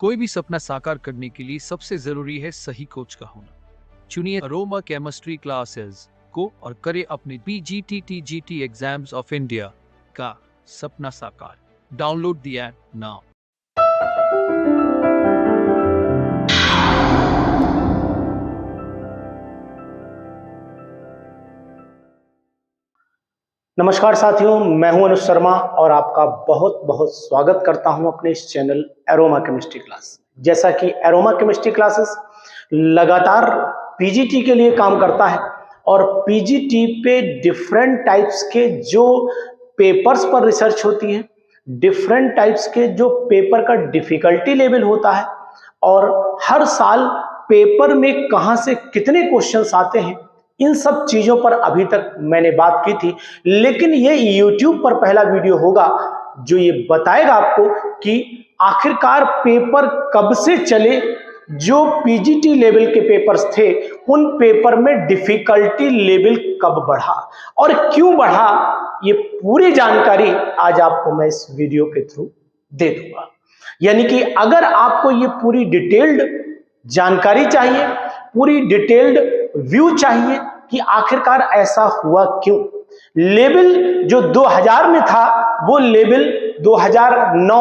कोई भी सपना साकार करने के लिए सबसे जरूरी है सही कोच का होना। चुनिए अरोमा केमिस्ट्री क्लासेस को और करें अपने PGT एग्जाम्स ऑफ इंडिया का सपना साकार। Download the app now. नमस्कार साथियों, मैं हूं अनुज शर्मा और आपका बहुत बहुत स्वागत करता हूं अपने इस चैनल एरोमा केमिस्ट्री क्लास। जैसा कि एरोमा केमिस्ट्री क्लासेस लगातार पीजीटी के लिए काम करता है और पीजीटी पे डिफरेंट टाइप्स के जो पेपर्स पर रिसर्च होती है, डिफरेंट टाइप्स के जो पेपर का डिफिकल्टी लेवल होता है और हर साल पेपर में कहां से कितने क्वेश्चंस आते हैं, इन सब चीजों पर अभी तक मैंने बात की थी। लेकिन ये YouTube पर पहला वीडियो होगा जो ये बताएगा आपको कि आखिरकार पेपर कब से चले, जो पीजीटी लेवल के पेपर्स थे उन पेपर में डिफिकल्टी लेवल कब बढ़ा और क्यों बढ़ा, ये पूरी जानकारी आज आपको मैं इस वीडियो के थ्रू दे दूंगा। यानी कि अगर आपको ये पूरी डिटेल्ड जानकारी चाहिए, पूरी डिटेल्ड व्यू चाहिए कि आखिरकार ऐसा हुआ क्यों, लेवल जो 2000 में था वो लेवल 2009,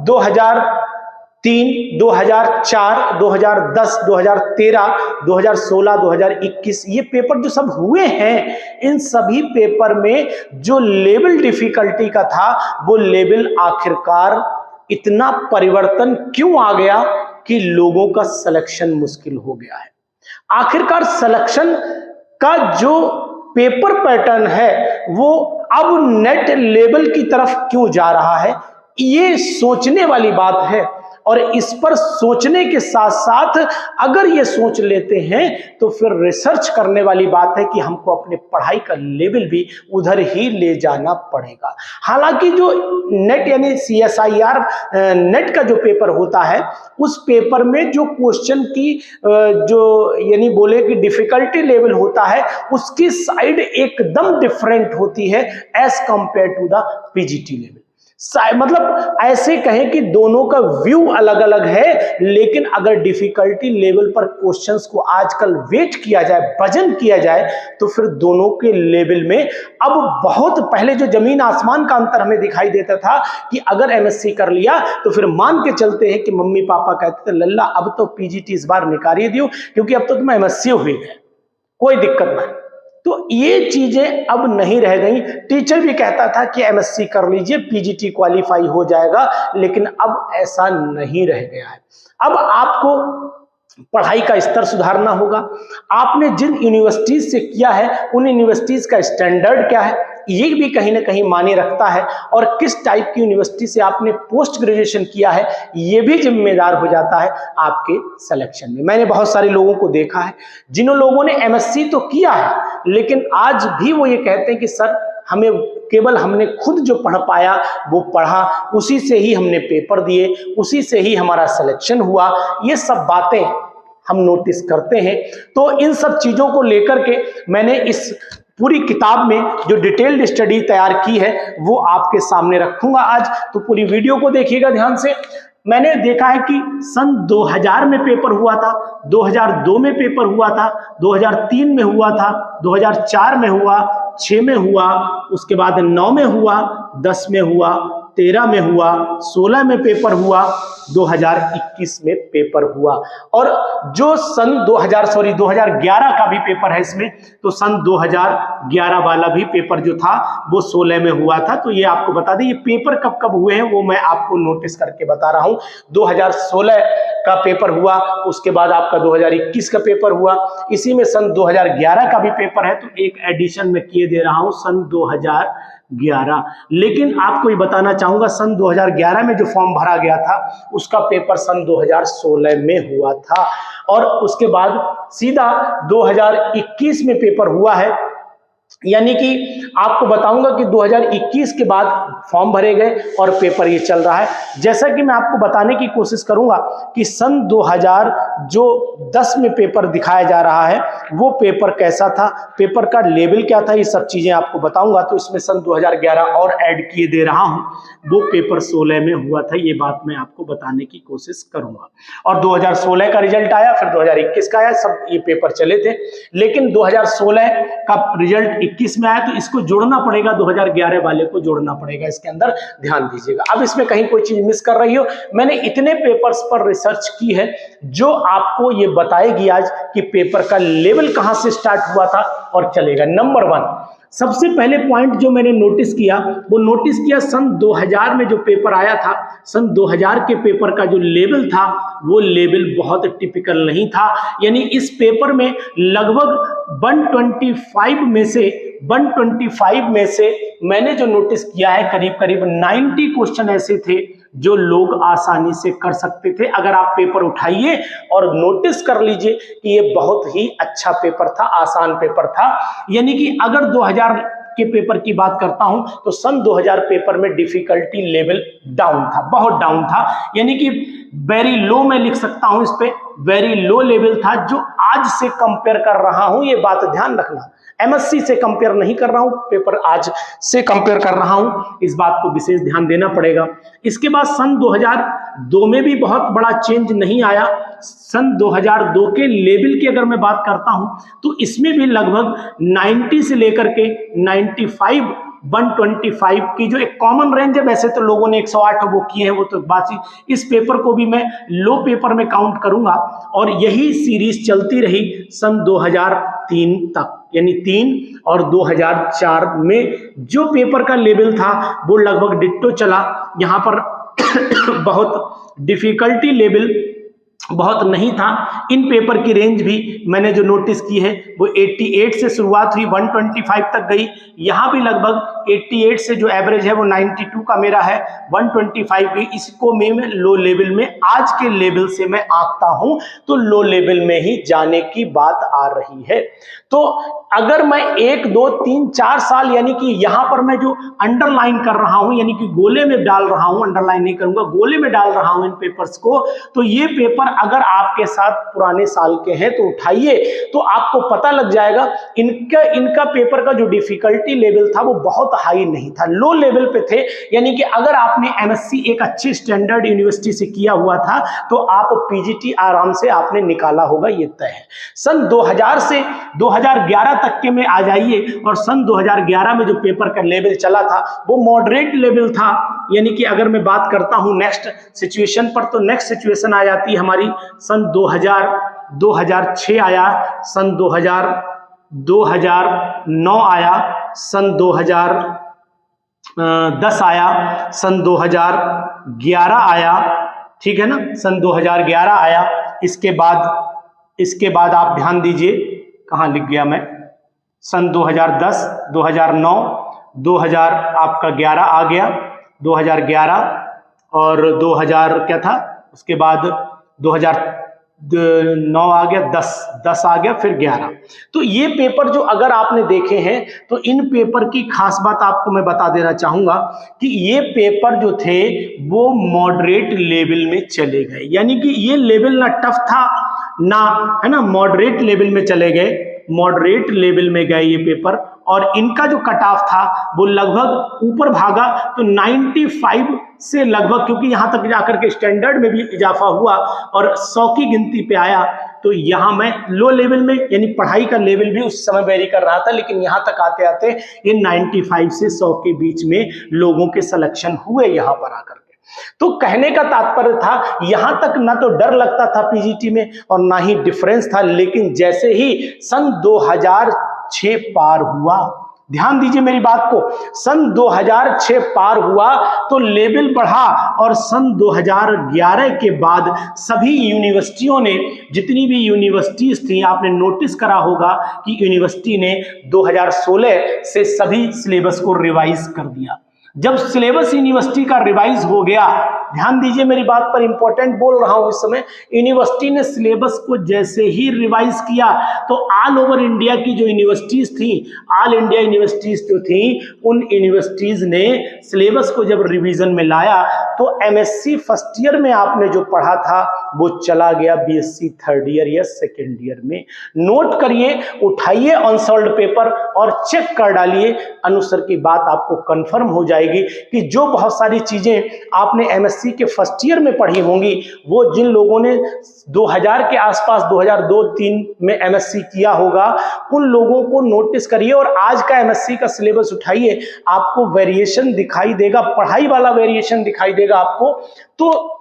2003, 2004, 2010, 2013, 2016, 2021 ये पेपर जो सब हुए हैं, इन सभी पेपर में जो लेवल डिफिकल्टी का था वो लेवल आखिरकार इतना परिवर्तन क्यों आ गया कि लोगों का सिलेक्शन मुश्किल हो गया है। आखिरकार सिलेक्शन का जो पेपर पैटर्न है वो अब नेट लेवल की तरफ क्यों जा रहा है, ये सोचने वाली बात है। और इस पर सोचने के साथ साथ अगर ये सोच लेते हैं तो फिर रिसर्च करने वाली बात है कि हमको अपने पढ़ाई का लेवल भी उधर ही ले जाना पड़ेगा। हालांकि जो नेट यानी CSIR नेट का जो पेपर होता है उस पेपर में जो क्वेश्चन की जो यानी बोले कि डिफिकल्टी लेवल होता है उसकी साइड एकदम डिफरेंट होती है as compare to the PGT level. मतलब ऐसे कहें कि दोनों का व्यू अलग अलग है, लेकिन अगर डिफिकल्टी लेवल पर क्वेश्चंस को आजकल वेट किया जाए, वजन किया जाए, तो फिर दोनों के लेवल में अब बहुत पहले जो जमीन आसमान का अंतर हमें दिखाई देता था कि अगर एमएससी कर लिया तो फिर मान के चलते हैं कि मम्मी पापा कहते थे लल्ला अब तो पीजीटी इस बार निकाल ही दियो क्योंकि अब तो तुम एमएससी हुए गए, कोई दिक्कत नहीं। तो ये चीजें अब नहीं रह गई। टीचर भी कहता था कि एमएससी कर लीजिए, पीजीटी क्वालिफाई हो जाएगा, लेकिन अब ऐसा नहीं रह गया है। अब आपको पढ़ाई का स्तर सुधारना होगा। आपने जिन यूनिवर्सिटीज से किया है उन यूनिवर्सिटीज का स्टैंडर्ड क्या है ये भी कहीं ना कहीं मायने रखता है, और किस टाइप की यूनिवर्सिटी से आपने पोस्ट ग्रेजुएशन किया है ये भी जिम्मेदार हो जाता है आपके सिलेक्शन में। मैंने बहुत सारे लोगों को देखा है जिन लोगों ने एमएससी तो किया है लेकिन आज भी वो ये कहते हैं कि सर हमें केवल हमने खुद जो पढ़ पाया वो पढ़ा, उसी से ही हमने पेपर दिए, उसी से ही हमारा सिलेक्शन हुआ। ये सब बातें हम नोटिस करते हैं। तो इन सब चीजों को लेकर के मैंने इस पूरी किताब में जो डिटेल्ड स्टडी तैयार की है वो आपके सामने रखूंगा आज, तो पूरी वीडियो को देखिएगा ध्यान से। मैंने देखा है कि सन 2000 में पेपर हुआ था, 2002 में पेपर हुआ था, 2003 में हुआ था, 2004 में हुआ, 6 में हुआ, उसके बाद 9 में हुआ, 10 में हुआ, 13 में हुआ, 16 में पेपर हुआ, 2021 में पेपर हुआ। और जो सन 2011 का भी पेपर है इसमें, तो सन 2011 वाला भी पेपर जो था वो 16 में हुआ था। तो ये आपको बता दें ये पेपर कब कब हुए हैं वो मैं आपको नोटिस करके बता रहा हूं। 2016 का पेपर हुआ, उसके बाद आपका 2021 का पेपर हुआ, इसी में सन 2011 का भी पेपर है, तो एक एडिशन में किए दे रहा हूं सन 2011। लेकिन आपको ये बताना चाहूंगा सन 2011 में जो फॉर्म भरा गया था उसका पेपर सन 2016 में हुआ था, और उसके बाद सीधा 2021 में पेपर हुआ है यानी कि आपको बताऊंगा कि 2021 के बाद फॉर्म भरे गए और पेपर ये चल रहा है। जैसा कि मैं आपको बताने की कोशिश करूंगा कि सन 2010 में पेपर दिखाया जा रहा है, वो पेपर कैसा था, पेपर का लेवल क्या था, ये सब चीजें आपको बताऊंगा। तो इसमें सन 2011 और ऐड किए दे रहा हूं, वो पेपर 16 में हुआ था, ये बात मैं आपको बताने की कोशिश करूंगा। और 2016 का रिजल्ट आया, फिर 2021 का आया, सब ये पेपर चले थे। लेकिन 2016 का रिजल्ट 21 में आया, तो इसको जोड़ना पड़ेगा, 2011 वाले को जोड़ना पड़ेगा इसके अंदर, ध्यान दीजिएगा। अब इसमें कहीं कोई चीज मिस कर रही हो, मैंने इतने पेपर्स पर रिसर्च की है जो आपको ये बताएगी आज कि पेपर का लेवल कहां से स्टार्ट हुआ था और चलेगा। नंबर 1, सबसे पहले पॉइंट जो मैंने नोटिस किया, वो नोटिस किया सन 2000 में जो पेपर आया था, सन 2000 के पेपर का जो लेवल था, वो लेवल बहुत टिपिकल नहीं था। यानी इस पेपर में लगभग 125 में से मैंने जो नोटिस किया है, करीब करीब 90 क्वेश्चन ऐसे थे जो लोग आसानी से कर सकते थे। अगर आप पेपर उठाइए और नोटिस कर लीजिए कि ये बहुत ही अच्छा पेपर था, आसान पेपर था। यानी कि अगर 2000 के पेपर की बात करता हूं तो सन 2000 पेपर में डिफिकल्टी लेवल डाउन था, बहुत डाउन था। यानी कि वेरी लो मैं लिख सकता हूं, इस पे वेरी लो लेवल था। जो आज से कंपेयर कर रहा हूं, ये बात ध्यान रखना, एमएससी से कंपेयर नहीं कर रहा हूं, पेपर आज से कंपेयर कर रहा हूं, इस बात को विशेष ध्यान देना पड़ेगा। इसके बाद सन 2002 में भी बहुत बड़ा चेंज नहीं आया। सन 2002 के लेवल की अगर मैं बात करता हूं तो इसमें भी लगभग 90 से लेकर के 95 125 की जो एक कॉमन रेंज है, वैसे तो लोगों ने 108 वो किए हैं, वो तो बात ही। इस पेपर को भी मैं लो पेपर में काउंट करूंगा और यही सीरीज चलती रही सन 2003 तक। यानी 3 और 2004 में जो पेपर का लेवल था वो लगभग डिट्टो चला। यहाँ पर बहुत डिफिकल्टी लेवल बहुत नहीं था। इन पेपर की रेंज भी मैंने जो नोटिस की है वो 88 से शुरुआत हुई, 125 तक गई। यहाँ भी लगभग 88 से जो एवरेज है वो 92 का मेरा है, 125 की। इसको मैं लो लेवल में, आज के लेवल से मैं आंकता हूं तो लो लेवल में ही जाने की बात आ रही है। तो अगर मैं 1 2 3 4 साल, यानी कि यहाँ पर मैं जो अंडरलाइन कर रहा हूं, यानी कि गोले में डाल रहा हूं, अंडरलाइन नहीं करूंगा, गोले में डाल रहा हूं इन पेपर्स को, तो ये पेपर अगर आपके साथ पुराने साल के हैं तो उठाइए, तो आपको पता लग जाएगा इनका पेपर का जो डिफिकल्टी लेवल था वो बहुत हाई नहीं था, लो लेवल पे थे। यानी कि अगर आपने एमएससी एक अच्छी स्टैंडर्ड यूनिवर्सिटी से किया हुआ था तो आप पीजीटी आराम से आपने निकाला होगा, ये तय है। सन 2000 से 2011 तक के में आ जाइए, और सन 2011 में जो पेपर का लेवल चला था वो मॉडरेट लेवल था। यानी कि अगर मैं बात करता हूं नेक्स्ट सिचुएशन पर, तो नेक्स्ट सिचुएशन आ जाती है हमारी सन 2006 आया, सन 2009 आया, सन 2010 आया, सन 2011 आया, ठीक है ना, सन 2011 आया। इसके बाद आप ध्यान दीजिए, कहाँ लिख गया मैं, सन 2010, 2009, 2000 आपका 11 आ गया, 2011 और 2000 क्या था, उसके बाद 2009 आ गया, 10 आ गया, फिर 11। तो ये पेपर जो अगर आपने देखे हैं तो इन पेपर की खास बात आपको मैं बता देना चाहूंगा कि ये पेपर जो थे वो मॉडरेट लेवल में चले गए। यानी कि ये लेवल ना टफ था ना, है ना, मॉडरेट लेवल में चले गए, मॉडरेट लेवल में गए ये पेपर। और इनका जो कट ऑफ था वो लगभग ऊपर भागा, तो 95 से लगभग, क्योंकि यहां तक जाकर के स्टैंडर्ड में भी इजाफा हुआ और 100 की गिनती पे आया, तो यहां मैं लो लेवल में, यानी पढ़ाई का लेवल भी उस समय वेरी कर रहा था, लेकिन यहां तक आते आते ये 95 से 100 के बीच में लोगों के सिलेक्शन हुए यहां पर आकर के। तो कहने का तात्पर्य था, यहां तक ना तो डर लगता था पीजीटी में और ना ही डिफरेंस था, लेकिन जैसे ही सन 2006 पार हुआ, ध्यान दीजिए मेरी बात को, सन 2006 पार हुआ तो लेवल बढ़ा, और सन 2011 के बाद सभी यूनिवर्सिटियों ने, जितनी भी यूनिवर्सिटीज थी, आपने नोटिस करा होगा कि यूनिवर्सिटी ने 2016 से सभी सिलेबस को रिवाइज कर दिया। जब सिलेबस यूनिवर्सिटी का रिवाइज हो गया, ध्यान दीजिए मेरी बात पर, इंपॉर्टेंट बोल रहा हूं इस समय। यूनिवर्सिटी ने सिलेबस को जैसे ही रिवाइज किया तो ऑल ओवर इंडिया की जो यूनिवर्सिटीज थी, ऑल इंडिया यूनिवर्सिटीज जो थी, उन यूनिवर्सिटीज ने सिलेबस को जब रिवीजन में लाया तो एमएससी फर्स्ट ईयर में आपने जो पढ़ा था वो चला गया बीएससी थर्ड ईयर या सेकेंड ईयर में। नोट करिए, उठाइए अनसॉल्व्ड पेपर और चेक कर डालिए, अनुसर की बात आपको कंफर्म हो जाएगी कि जो बहुत सारी चीजें आपने एमएससी के फर्स्ट ईयर में पढ़ी होंगी, वो जिन लोगों ने 2000 के आसपास 2002-3 में एमएससी किया होगा, उन लोगों को नोटिस करिए और आज का एमएससी का सिलेबस उठाइए, आपको वेरिएशन दिखाई देगा, पढ़ाई वाला वेरिएशन दिखाई देगा आपको। तो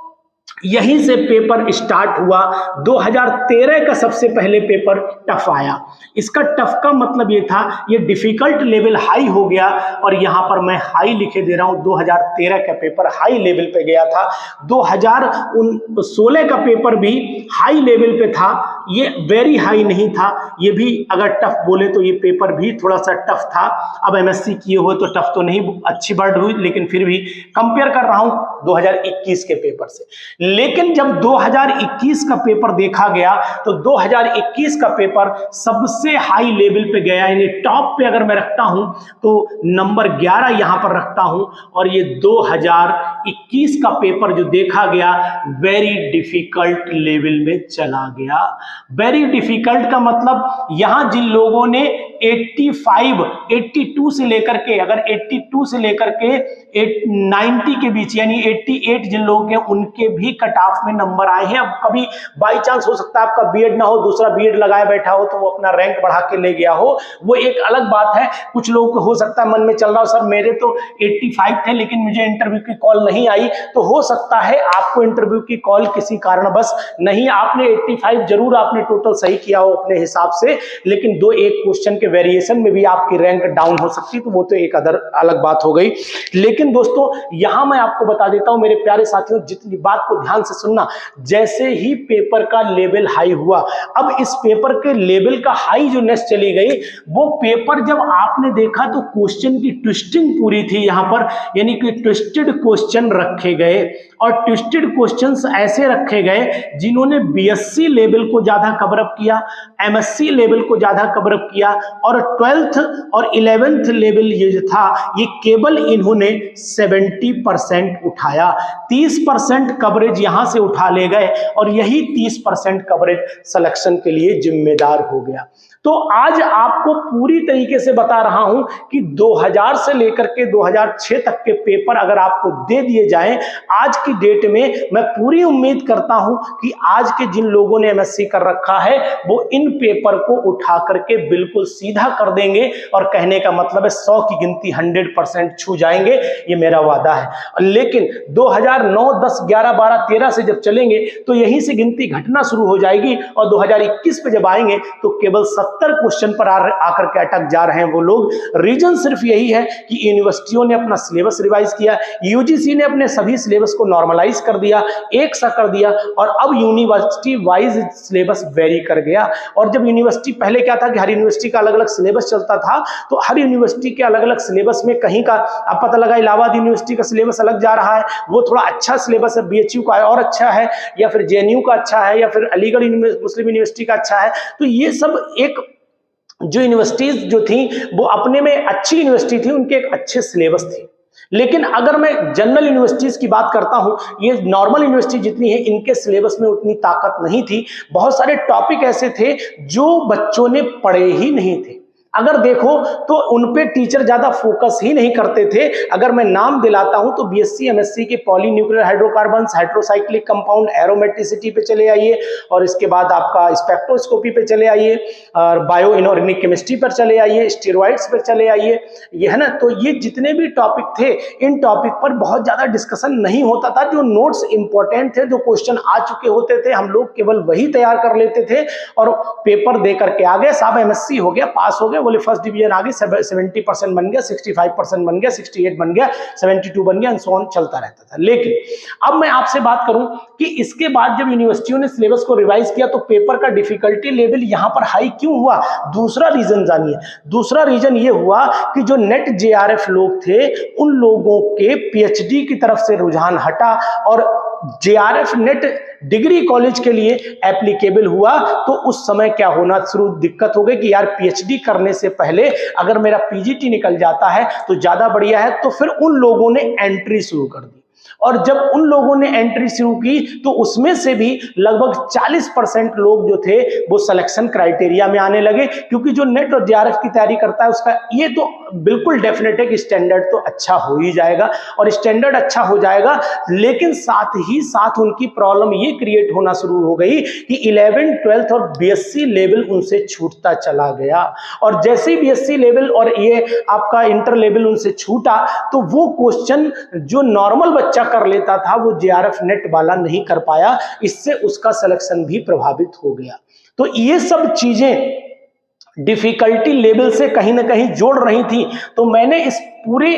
यहीं से पेपर स्टार्ट हुआ। 2013 का सबसे पहले पेपर टफ आया। इसका टफ का मतलब ये था, ये डिफिकल्ट लेवल हाई हो गया, और यहां पर मैं हाई लिखे दे रहा हूं। 2013 का पेपर हाई लेवल पे गया था। 2016 का पेपर भी हाई लेवल पे था, ये वेरी हाई नहीं था, ये भी अगर टफ बोले तो ये पेपर भी थोड़ा सा टफ था। अब एमएससी किए हुए तो टफ तो नहीं, अच्छी वर्ड हुई, लेकिन फिर भी कंपेयर कर रहा हूं 2021 के पेपर से। लेकिन जब 2021 का पेपर देखा गया तो 2021 का पेपर सबसे हाई लेवल पे गया, यानी टॉप पे अगर मैं रखता हूं तो नंबर 11 यहां पर रखता हूं, और ये 2021 का पेपर जो देखा गया वेरी डिफिकल्ट लेवल में चला गया। वेरी डिफिकल्ट का मतलब यहां जिन लोगों ने 82 से लेकर के, अगर 82 से लेकर के 90 के बीच, यानी 88 जिन लोगों के, उनके भी कट ऑफ में नंबर आए हैं। अब कभी बाई चांस हो सकता है आपका बीएड ना हो, दूसरा बीएड लगाए बैठा हो तो वो अपना रैंक बढ़ा के ले गया हो, वो एक अलग बात है। कुछ लोगों को हो सकता है मन में चल रहा हो, सर मेरे तो 85 थे लेकिन मुझे इंटरव्यू की कॉल नहीं आई, तो हो सकता है आपको इंटरव्यू की कॉल किसी कारणवश नहीं, आपने 85 जरूर आपने टोटल सही किया हो अपने हिसाब से, लेकिन 2-1 क्वेश्चन के वेरिएशन में भी आपकी रैंक डाउन हो सकती है, तो वो तो एक अलग बात हो गई। लेकिन दोस्तों यहां मैं आपको बता देता हूं मेरे प्यारे साथियों, जितनी बात को ध्यान से सुनना, जैसे ही पेपर का लेवल हाई हुआ, अब इस पेपर के लेवल का हाई जो नेक्स्ट चली गई, वो पेपर जब आपने देखा तो क्वेश्चन की ट्विस्टिंग पूरी थी यहां पर, यानी कि ट्विस्टेड क्वेश्चन रखे गए, और ट्विस्टेड क्वेश्चंस ऐसे रखे गए जिन्होंने बीएससी लेवल को ज्यादा कवर अप किया, एमएससी लेवल को ज्यादा कवर अप किया, और 12th और 11th लेवल ये जो था, ये केवल इन्होंने 70% उठाया। 30% कवरेज यहां से उठा ले गए, और यही 30% कवरेज सिलेक्शन के लिए जिम्मेदार हो गया। तो आज आपको पूरी तरीके से बता रहा हूं कि 2000 से लेकर के 2006 तक के पेपर अगर आपको दे दिए जाएं आज की डेट में, मैं पूरी उम्मीद करता हूं कि आज के जिन लोगों ने एमएससी कर रखा है वो इन पेपर को उठा करके बिल्कुल सीधा कर देंगे, और कहने का मतलब है 100 की गिनती 100% छू जाएंगे, ये मेरा वादा है। लेकिन 2009, 10, 11, 12, 13 से जब चलेंगे तो यहीं से गिनती घटना शुरू हो जाएगी, और 2021 पे जब आएंगे तो केवल 70 क्वेश्चन पर आकर के अटक जा रहे हैं वो लोग। रीजन सिर्फ यही है कि यूनिवर्सिटियों ने अपना सिलेबस रिवाइज किया, यूजीसी ने अपने सभी सिलेबस को नॉर्मलाइज कर दिया, एक सा कर दिया, और अब यूनिवर्सिटी वाइज सिलेबस वेरी कर गया। और जब यूनिवर्सिटी, पहले क्या था कि हर यूनिवर्सिटी का अलग अलग सिलेबस चलता था, तो हर यूनिवर्सिटी के अलग अलग सिलेबस में कहीं का, अब पता लगा इलाहाबाद यूनिवर्सिटी का सिलेबस अलग जा रहा है, वो थोड़ा अच्छा सिलेबस है, बीएचयू का और अच्छा है, या फिर जेएनयू का अच्छा है, या फिर अलीगढ़ मुस्लिम यूनिवर्सिटी का अच्छा है। तो ये सब एक जो यूनिवर्सिटीज जो थी वो अपने में अच्छी यूनिवर्सिटी थी, उनके एक अच्छे सिलेबस थे। लेकिन अगर मैं जनरल यूनिवर्सिटीज की बात करता हूं, ये नॉर्मल यूनिवर्सिटी जितनी है, इनके सिलेबस में उतनी ताकत नहीं थी। बहुत सारे टॉपिक ऐसे थे जो बच्चों ने पढ़े ही नहीं थे। अगर देखो तो उनपे टीचर ज्यादा फोकस ही नहीं करते थे। अगर मैं नाम दिलाता हूं तो बीएससी एमएससी के polynuclear hydrocarbons, hydrocyclic compound, aromaticity पे चले आइए, और इसके बाद आपका स्पेक्ट्रोस्कोपी पे चले आइए, और बायो इनऑर्गेनिक केमिस्ट्री पर चले आइए, स्टेरॉइड्स पर चले आइए, ये है ना। तो ये जितने भी टॉपिक थे, इन टॉपिक पर बहुत ज्यादा डिस्कशन नहीं होता था। जो नोट्स इंपॉर्टेंट थे, जो क्वेश्चन आ चुके होते थे, हम लोग केवल वही तैयार कर लेते थे और पेपर दे करके आ गए, साहब एमएससी हो गया, पास हो गए, बोले फर्स्ट डिवीजन आ गई, 70% बन गया, 65% बन गया, 68 बन गया, 72 बन गया, एंड सो ऑन चलता रहता था। लेकिन अब मैं आपसे बात करूं कि इसके बाद जब यूनिवर्सिटियों ने सिलेबस को रिवाइज किया तो पेपर का डिफिकल्टी लेवल यहां पर हाई क्यों हुआ? दूसरा रीजन जानिए। दूसरा रीजन ये हुआ कि जो नेट जेआरएफ लोग थे उन लोगों के पीएचडी की तरफ से रुझान हटा और जेआरएफ नेट डिग्री कॉलेज के लिए एप्लीकेबल हुआ। तो उस समय क्या होना शुरू दिक्कत हो गई कि यार पीएचडी करने से पहले अगर मेरा पीजीटी निकल जाता है तो ज्यादा बढ़िया है। तो फिर उन लोगों ने एंट्री शुरू कर दी और जब उन लोगों ने एंट्री शुरू की तो उसमें से भी लगभग 40% लोग जो थे वो सिलेक्शन क्राइटेरिया में आने लगे, क्योंकि जो नेट और जेआरएफ की तैयारी करता है उसका ये तो बिल्कुल डेफिनेट है कि स्टैंडर्ड तो अच्छा हो ही जाएगा और स्टैंडर्ड अच्छा हो जाएगा। लेकिन साथ ही साथ उनकी प्रॉब्लम ये क्रिएट होना शुरू हो गई कि 11th 12th और बीएससी लेवल उनसे छूटता चला गया और जैसे ही बीएससी लेवल और ये आपका इंटर लेवल उनसे छूटा तो वो क्वेश्चन जो नॉर्मल बच्चा कर लेता था वो जेआरएफ नेट वाला नहीं कर पाया, इससे उसका सिलेक्शन भी प्रभावित हो गया। तो ये सब चीजें डिफिकल्टी लेवल से कहीं ना कहीं जोड़ रही थी। तो मैंने इस पूरे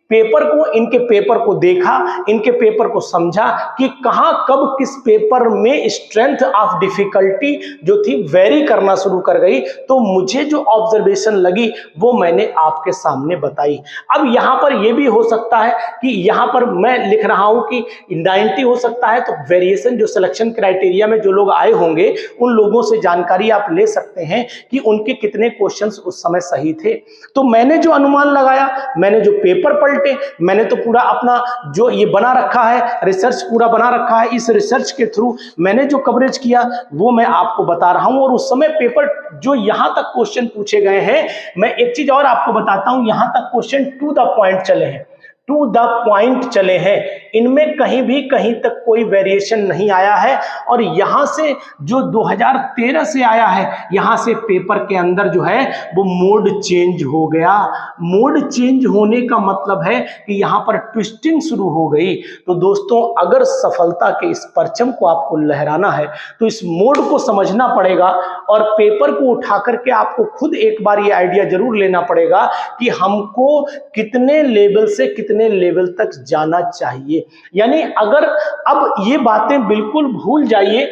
पेपर को, इनके पेपर को देखा, इनके पेपर को समझा कि कहां कब किस पेपर में स्ट्रेंथ ऑफ डिफिकल्टी जो थी वेरी करना शुरू कर गई। तो मुझे जो ऑब्जर्वेशन लगी वो मैंने आपके सामने बताई। अब यहां पर यह भी हो सकता है कि यहां पर मैं लिख रहा हूं कि 90 हो सकता है, तो वेरिएशन जो सिलेक्शन क्राइटेरिया में जो लोग आए होंगे उन लोगों से जानकारी आप ले सकते हैं कि उनके कितने क्वेश्चंस उस समय सही थे। तो मैंने जो अनुमान लगाया, मैंने जो पेपर पढ़ मैंने तो पूरा अपना जो ये बना रखा है, रिसर्च पूरा बना रखा है, इस रिसर्च के थ्रू मैंने जो कवरेज किया वो मैं आपको बता रहा हूं। और उस समय पेपर जो यहां तक क्वेश्चन पूछे गए हैं, मैं एक चीज और आपको बताता हूं, यहां तक क्वेश्चन टू द पॉइंट चले हैं, टू द पॉइंट चले हैं, इनमें कहीं भी कहीं तक कोई वेरिएशन नहीं आया है। और यहां से जो 2013 से आया है, यहां से पेपर के अंदर जो है वो मोड चेंज हो गया। मोड चेंज होने का मतलब है कि यहां पर ट्विस्टिंग शुरू हो गई। तो दोस्तों, अगर सफलता के इस परचम को आपको लहराना है तो इस मोड को समझना पड़ेगा और पेपर को उठा करके आपको खुद एक बार ये आइडिया जरूर लेना पड़ेगा कि हमको कितने लेवल से कितने लेवल तक जाना चाहिए। यानी अगर अब ये बातें बिल्कुल भूल जाइए।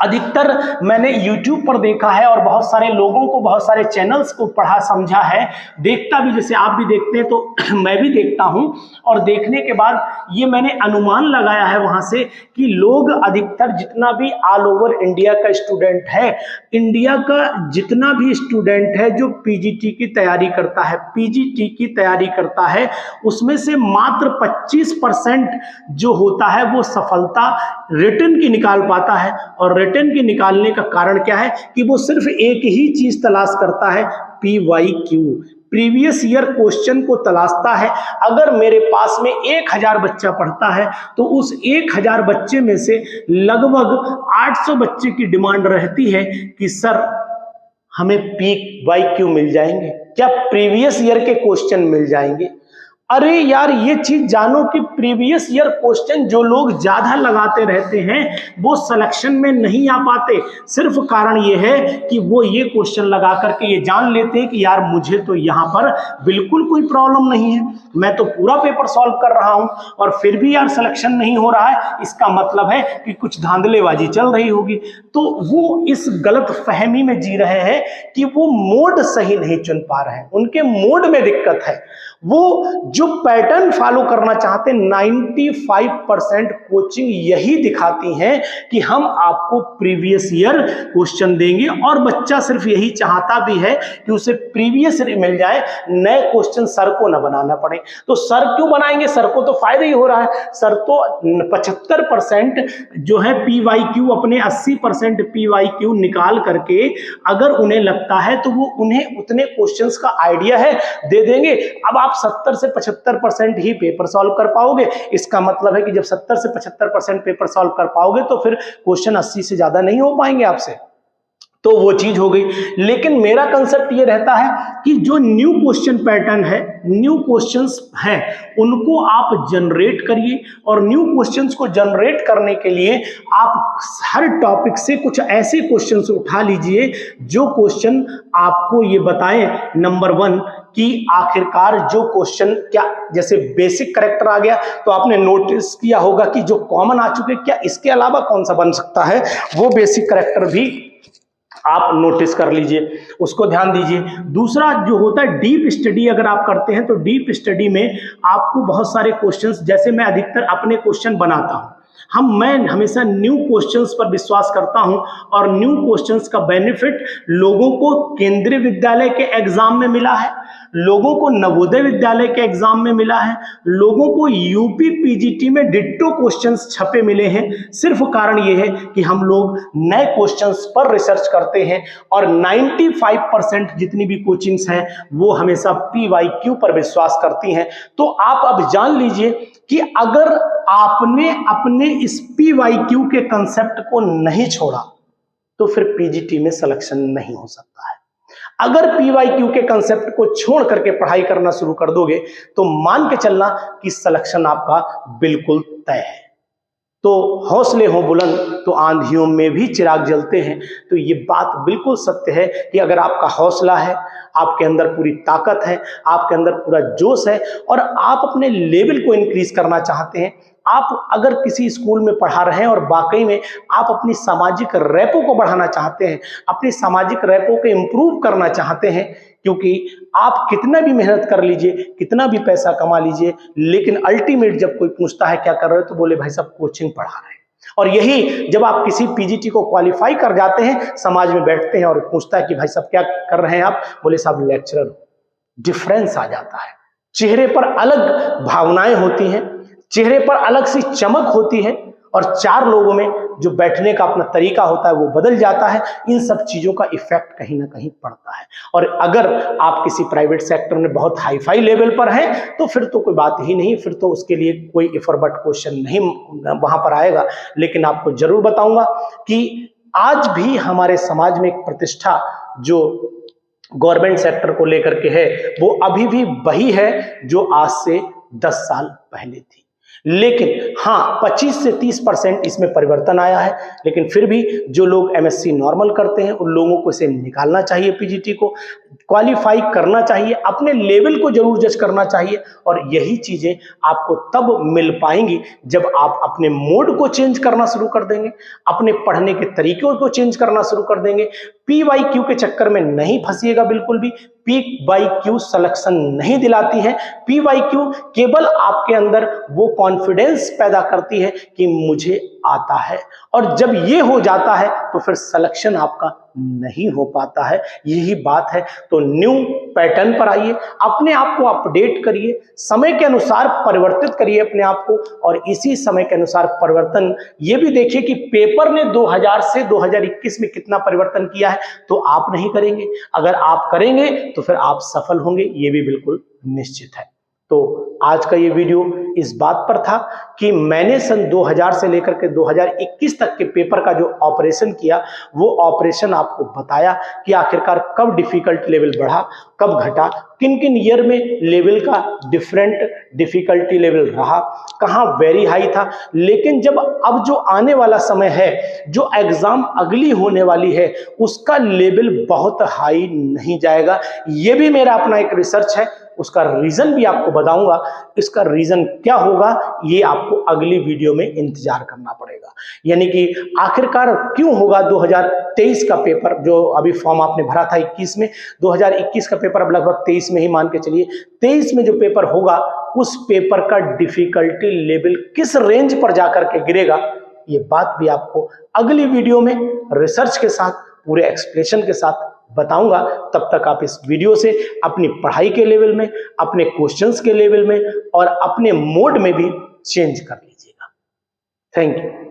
अधिकतर मैंने YouTube पर देखा है और बहुत सारे लोगों को, बहुत सारे चैनल्स को पढ़ा समझा है, देखता भी, जैसे आप भी देखते हैं तो मैं भी देखता हूं। और देखने के बाद ये मैंने अनुमान लगाया है वहां से कि लोग अधिकतर जितना भी ऑल ओवर इंडिया का स्टूडेंट है, इंडिया का जितना भी स्टूडेंट है जो पीजीटी की तैयारी करता है, पीजीटी की तैयारी करता है, उसमें से मात्र 25% जो होता है वो सफलता रिटन की निकाल पाता है। और रिटन की निकालने का कारण क्या है कि वो सिर्फ एक ही चीज तलाश करता है, PYQ, प्रीवियस ईयर क्वेश्चन को तलाशता है। अगर मेरे पास में 1000 बच्चा पढ़ता है तो उस 1000 बच्चे में से लगभग 800 बच्चे की डिमांड रहती है कि सर हमें PYQ मिल जाएंगे क्या, प्रीवियस ईयर के क्वेश्चन मिल जाएंगे। अरे यार, ये चीज जानो कि प्रीवियस ईयर क्वेश्चन जो लोग ज्यादा लगाते रहते हैं वो सिलेक्शन में नहीं आ पाते। सिर्फ कारण ये है कि वो ये क्वेश्चन लगा करके ये जान लेते हैं कि यार मुझे तो यहाँ पर बिल्कुल कोई प्रॉब्लम नहीं है, मैं तो पूरा पेपर सॉल्व कर रहा हूं और फिर भी यार सिलेक्शन नहीं हो रहा है, इसका मतलब है कि कुछ धांधलेबाजी चल रही होगी। तो वो इस गलत फहमी में जी रहे हैं कि वो मोड सही नहीं चुन पा रहे हैं, उनके मोड में दिक्कत है। वो जो पैटर्न फॉलो करना चाहते हैं, 95% कोचिंग यही दिखाती हैं कि हम आपको प्रीवियस ईयर क्वेश्चन देंगे और बच्चा सिर्फ यही चाहता भी है कि उसे प्रीवियस मिल जाए, नए क्वेश्चन सर को न बनाना पड़े। तो सर क्यों बनाएंगे, सर को तो फायदा ही हो रहा है। सर तो 75% जो है PYQ, अपने 80% PYQ निकाल करके अगर उन्हें लगता है तो वो उन्हें उतने क्वेश्चंस का आइडिया है दे देंगे। अब आप 70 से 75% ही पेपर सॉल्व कर पाओगे, इसका मतलब है कि जब 70 से 75% पेपर सॉल्व कर पाओगे तो फिर क्वेश्चन 80 से ज्यादा नहीं हो पाएंगे आपसे। तो वो चीज हो गई। लेकिन मेरा कंसेप्ट ये रहता है कि जो न्यू क्वेश्चन पैटर्न है, न्यू क्वेश्चंस हैं, उनको आप जनरेट करिए। और न्यू क्वेश्चंस को जनरेट करने के लिए आप हर टॉपिक से कुछ ऐसे क्वेश्चंस उठा लीजिए जो क्वेश्चन आपको ये बताएं, नंबर 1 कि आखिरकार जो क्वेश्चन, क्या जैसे बेसिक कैरेक्टर आ गया तो आपने नोटिस किया होगा कि जो कॉमन आ चुके, क्या इसके अलावा कौन सा बन सकता है, वो बेसिक कैरेक्टर भी आप नोटिस कर लीजिए, उसको ध्यान दीजिए। दूसरा जो होता है डीप स्टडी, अगर आप करते हैं तो डीप स्टडी में आपको बहुत सारे क्वेश्चंस, जैसे मैं अधिकतर अपने क्वेश्चन बनाता हूं, मैं हमेशा न्यू क्वेश्चंस पर विश्वास करता हूं, और न्यू क्वेश्चंस का बेनिफिट लोगों को केंद्रीय विद्यालय के एग्जाम में मिला है, लोगों को नवोदय विद्यालय के एग्जाम में मिला है, लोगों को यूपी पीजीटी में डिट्टो क्वेश्चंस छपे मिले हैं। सिर्फ कारण यह है कि हम लोग नए क्वेश्चंस पर रिसर्च करते हैं, और 95% जितनी भी कोचिंग्स हैं वो हमेशा पीवाईक्यू पर विश्वास करती हैं। तो आप अब जान लीजिए कि अगर आपने अपने इस पीवाईक्यू के कंसेप्ट को नहीं छोड़ा तो फिर पीजीटी में सिलेक्शन नहीं हो सकता है। अगर पीवाईक्यू के कंसेप्ट को छोड़ करके पढ़ाई करना शुरू कर दोगे तो मान के चलना कि सिलेक्शन आपका बिल्कुल तय है। तो हौसले हो बुलंद तो आंधियों में भी चिराग जलते हैं। तो ये बात बिल्कुल सत्य है कि अगर आपका हौसला है, आपके अंदर पूरी ताकत है, आपके अंदर पूरा जोश है, और आप अपने लेवल को इंक्रीज करना चाहते हैं, आप अगर किसी स्कूल में पढ़ा रहे हैं और वाकई में आप अपनी सामाजिक रैपो को बढ़ाना चाहते हैं, अपनी सामाजिक रैपो को इम्प्रूव करना चाहते हैं, क्योंकि आप कितना भी मेहनत कर लीजिए, कितना भी पैसा कमा लीजिए, लेकिन अल्टीमेट जब कोई पूछता है क्या कर रहे हो तो बोले भाई साहब कोचिंग पढ़ा रहे हैं। और यही जब आप किसी पीजीटी को क्वालिफाई कर जाते हैं, समाज में बैठते हैं और पूछता है कि भाई साहब क्या कर रहे हैं आप, बोले साहब लेक्चरर। डिफरेंस आ जाता है, चेहरे पर अलग भावनाएं होती हैं, चेहरे पर अलग सी चमक होती है, और चार लोगों में जो बैठने का अपना तरीका होता है वो बदल जाता है। इन सब चीजों का इफेक्ट कहीं ना कहीं पड़ता है। और अगर आप किसी प्राइवेट सेक्टर में बहुत हाई फाई लेवल पर हैं तो फिर तो कोई बात ही नहीं, फिर तो उसके लिए कोई इफ और बट क्वेश्चन नहीं वहां पर आएगा। लेकिन आपको जरूर बताऊंगा कि आज भी हमारे समाज में एक प्रतिष्ठा जो गवर्नमेंट सेक्टर को लेकर के है वो अभी भी वही है जो आज से 10 साल पहले थी। लेकिन हाँ 25 से 30% इसमें परिवर्तन आया है। लेकिन फिर भी जो लोग एमएससी नॉर्मल करते हैं उन लोगों को इसे निकालना चाहिए, पीजीटी को क्वालिफाई करना चाहिए, अपने लेवल को जरूर जज करना चाहिए। और यही चीजें आपको तब मिल पाएंगी जब आप अपने मोड को चेंज करना शुरू कर देंगे, अपने पढ़ने के तरीकों को चेंज करना शुरू कर देंगे। पीवाईक्यू के चक्कर में नहीं फंसिएगा बिल्कुल भी। पीवाईक्यू सिलेक्शन नहीं दिलाती है। पीवाईक्यू केवल आपके अंदर वो कॉन्फिडेंस पैदा करती है कि मुझे आता है, और जब ये हो जाता है तो फिर सिलेक्शन आपका नहीं हो पाता है। यही बात है। तो न्यू पैटर्न पर आइए, अपने आप को अपडेट करिए, समय के अनुसार परिवर्तित करिए अपने आप को, और इसी समय के अनुसार परिवर्तन ये भी देखिए कि पेपर ने 2000 से 2021 में कितना परिवर्तन किया है। तो आप नहीं करेंगे, अगर आप करेंगे तो फिर आप सफल होंगे, ये भी बिल्कुल निश्चित है। तो आज का ये वीडियो इस बात पर था कि मैंने सन 2000 से लेकर के 2021 तक के पेपर का जो ऑपरेशन किया वो ऑपरेशन आपको बताया कि आखिरकार कब डिफिकल्ट लेवल बढ़ा, कब घटा, किन किन ईयर में लेवल का डिफरेंट डिफिकल्टी लेवल रहा, कहाँ वेरी हाई था। लेकिन जब अब जो आने वाला समय है, जो एग्जाम अगली होने वाली है, उसका लेवल बहुत हाई नहीं जाएगा। ये भी मेरा अपना एक रिसर्च है, उसका रीजन भी आपको बताऊंगा। इसका रीजन क्या होगा ये आपको अगली वीडियो में इंतजार करना पड़ेगा। यानी कि आखिरकार क्यों होगा 2023 का पेपर, जो अभी फॉर्म आपने भरा था 21 में, 2021 का पेपर अब लगभग 23 में ही मान के चलिए, 23 में जो पेपर होगा उस पेपर का डिफिकल्टी लेवल किस रेंज पर जाकर के गिरेगा, ये बात भी आपको अगली वीडियो में रिसर्च के साथ, पूरे एक्सप्लेनेशन के साथ बताऊंगा। तब तक आप इस वीडियो से अपनी पढ़ाई के लेवल में, अपने क्वेश्चंस के लेवल में और अपने मोड में भी चेंज कर लीजिएगा। Thank you.